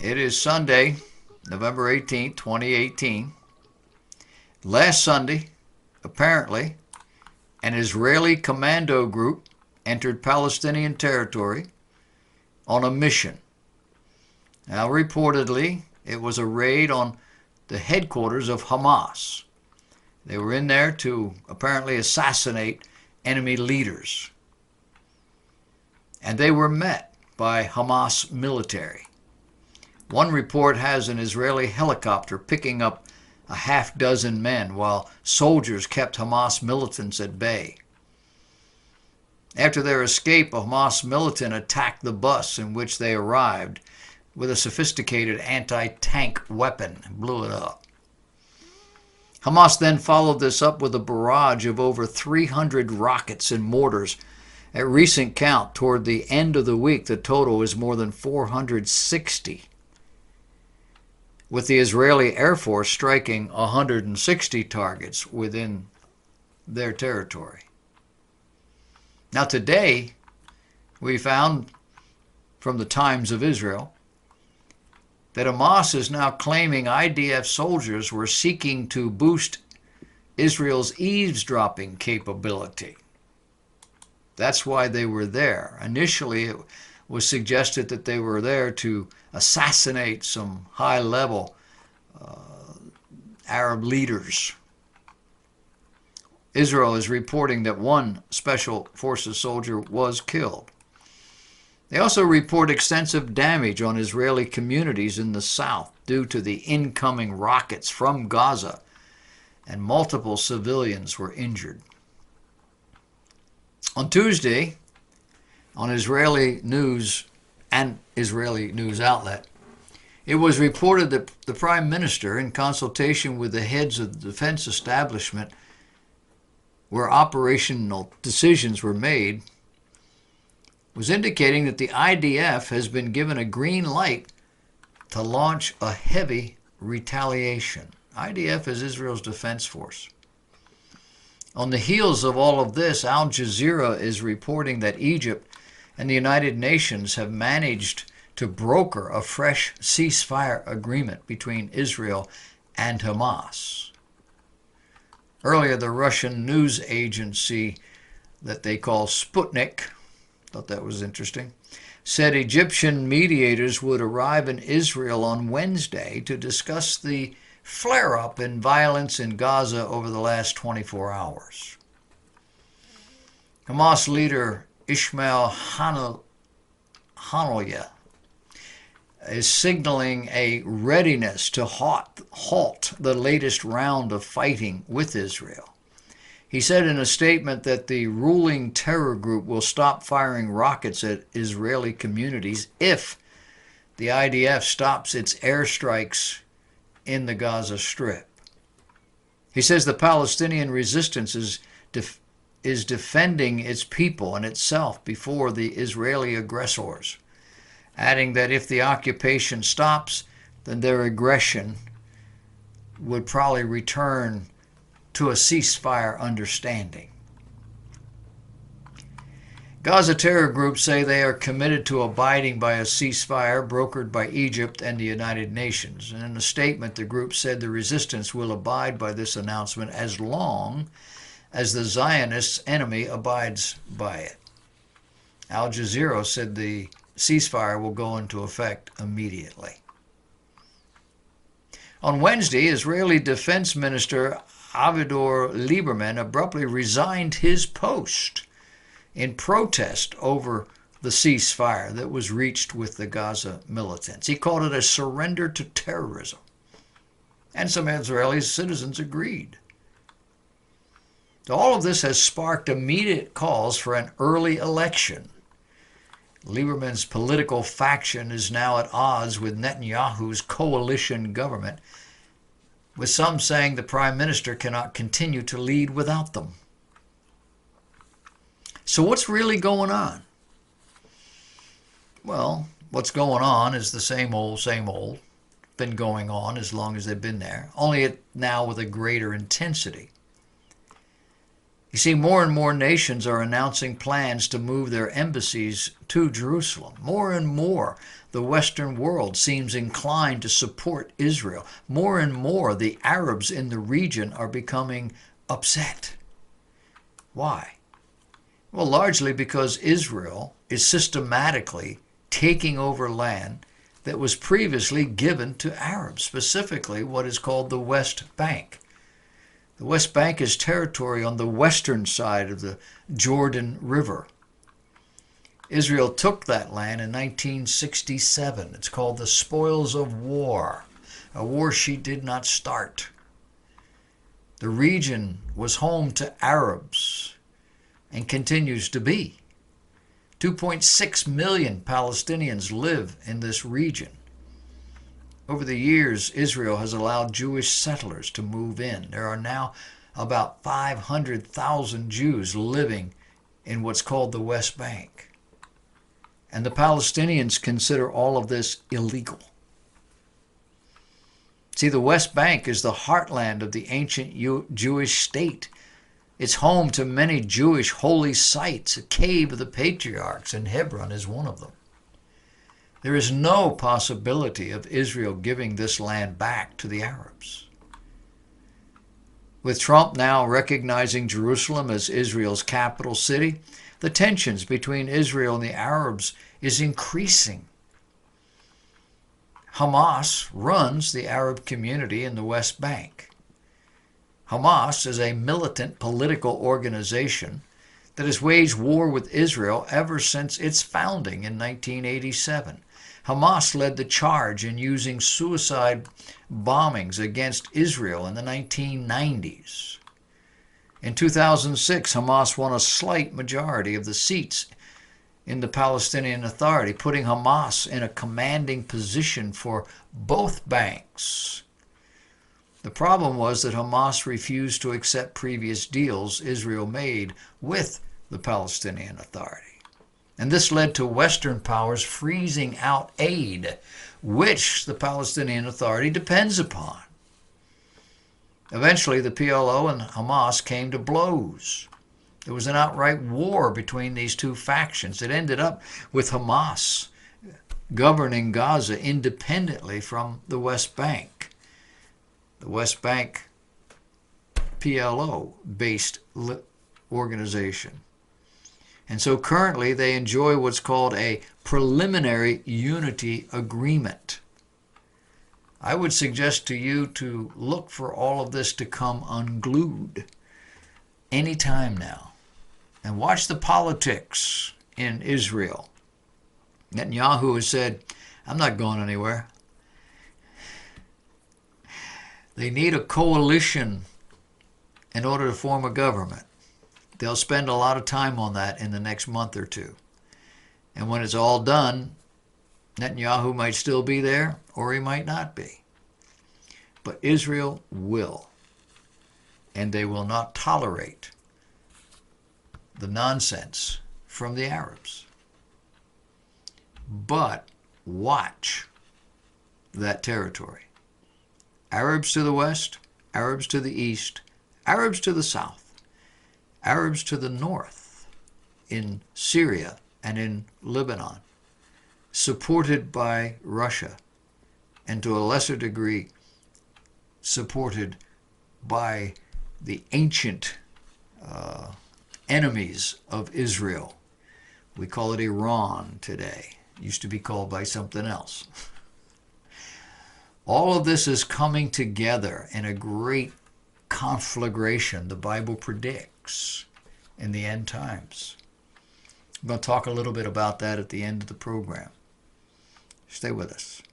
It is Sunday, November 18th, 2018. Last Sunday, apparently, an Israeli commando group entered Palestinian territory on a mission. Now, reportedly, it was a raid on the headquarters of Hamas. They were in there to apparently assassinate enemy leaders. And they were met by Hamas military. One report has an Israeli helicopter picking up a half dozen men while soldiers kept Hamas militants at bay. After their escape, a Hamas militant attacked the bus in which they arrived with a sophisticated anti-tank weapon and blew it up. Hamas then followed this up with a barrage of over 300 rockets and mortars. At recent count, toward the end of the week, the total is more than 460, with the Israeli Air Force striking 160 targets within their territory. Now today, we found from the Times of Israel that Hamas is now claiming IDF soldiers were seeking to boost Israel's eavesdropping capability. That's why they were there. Initially, it was suggested that they were there to assassinate some high-level Arab leaders. Israel is reporting that one Special Forces soldier was killed. They also report extensive damage on Israeli communities in the south due to the incoming rockets from Gaza, and multiple civilians were injured. On Tuesday, on Israeli news and Israeli news outlet, it was reported that the Prime Minister, in consultation with the heads of the defense establishment where operational decisions were made, was indicating that the IDF has been given a green light to launch a heavy retaliation. IDF is Israel's defense force. On the heels of all of this, Al Jazeera is reporting that Egypt and the United Nations have managed to broker a fresh ceasefire agreement between Israel and Hamas. Earlier, the Russian news agency that they call Sputnik, thought that was interesting, said Egyptian mediators would arrive in Israel on Wednesday to discuss the flare-up in violence in Gaza over the last 24 hours. Hamas leader Ismail Haniyeh is signaling a readiness to halt the latest round of fighting with Israel. He said in a statement that the ruling terror group will stop firing rockets at Israeli communities if the IDF stops its airstrikes in the Gaza Strip. He says the Palestinian resistance is defending its people and itself before the Israeli aggressors, adding that if the occupation stops, then their aggression would probably return to a ceasefire understanding. Gaza terror groups say they are committed to abiding by a ceasefire brokered by Egypt and the United Nations. And in a statement, the group said the resistance will abide by this announcement as long as the Zionists' enemy abides by it. Al Jazeera said the ceasefire will go into effect immediately. On Wednesday, Israeli Defense Minister Avigdor Lieberman abruptly resigned his post in protest over the ceasefire that was reached with the Gaza militants. He called it a surrender to terrorism. And some Israeli citizens agreed. All of this has sparked immediate calls for an early election. Lieberman's political faction is now at odds with Netanyahu's coalition government, with some saying the prime minister cannot continue to lead without them. So what's really going on? Well, what's going on is the same old, been going on as long as they've been there, only now with a greater intensity. You see, more and more nations are announcing plans to move their embassies to Jerusalem. More and more, the Western world seems inclined to support Israel. More and more, the Arabs in the region are becoming upset. Why? Well, largely because Israel is systematically taking over land that was previously given to Arabs, specifically what is called the West Bank. The West Bank is territory on the western side of the Jordan River. Israel took that land in 1967. It's called the Spoils of War, a war she did not start. The region was home to Arabs and continues to be. 2.6 million Palestinians live in this region. Over the years, Israel has allowed Jewish settlers to move in. There are now about 500,000 Jews living in what's called the West Bank. And the Palestinians consider all of this illegal. See, the West Bank is the heartland of the ancient Jewish state. It's home to many Jewish holy sites. A cave of the patriarchs in Hebron is one of them. There is no possibility of Israel giving this land back to the Arabs. With Trump now recognizing Jerusalem as Israel's capital city, the tensions between Israel and the Arabs is increasing. Hamas runs the Arab community in the West Bank. Hamas is a militant political organization that has waged war with Israel ever since its founding in 1987. Hamas led the charge in using suicide bombings against Israel in the 1990s. In 2006, Hamas won a slight majority of the seats in the Palestinian Authority, putting Hamas in a commanding position for both banks. The problem was that Hamas refused to accept previous deals Israel made with the Palestinian Authority. And this led to Western powers freezing out aid, which the Palestinian Authority depends upon. Eventually, the PLO and Hamas came to blows. There was an outright war between these two factions. It ended up with Hamas governing Gaza independently from the West Bank. The West Bank PLO-based organization. And so currently they enjoy what's called a preliminary unity agreement. I would suggest to you to look for all of this to come unglued any time now. And watch the politics in Israel. Netanyahu has said, I'm not going anywhere. They need a coalition in order to form a government. They'll spend a lot of time on that in the next month or two. And when it's all done, Netanyahu might still be there or he might not be. But Israel will. And they will not tolerate the nonsense from the Arabs. But watch that territory. Arabs to the west, Arabs to the east, Arabs to the south, Arabs to the north in Syria and in Lebanon, supported by Russia, and to a lesser degree supported by the ancient enemies of Israel. We call it Iran today. It used to be called by something else. All of this is coming together in a great conflagration the Bible predicts in the end times. I'm going to talk a little bit about that at the end of the program. Stay with us.